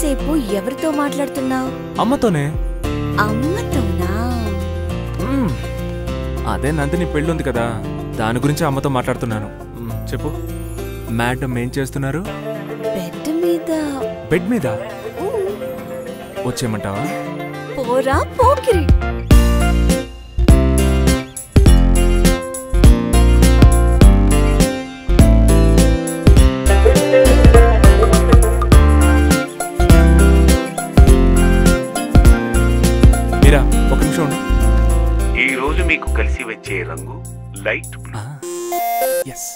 ఇంతసేపు ఎవరితో మాట్లాడుతున్నావు? అమ్మతోనే. అమ్మతోనా? అదే నందిని పెళ్ళుంది కదా, దాని గురించి అమ్మతో మాట్లాడుతున్నాను. చెప్పు మేడం, ఏం చేస్తున్నారు? బెడ్ మీద. బెడ్ మీద వచ్చేయమంటావా? పోరా పోకిరి. మీరా ఒక నిమిషం ఉండు. ఈ రోజు మీకు కలిసి వచ్చే రంగు లైట్ బ్లూ. ఎస్.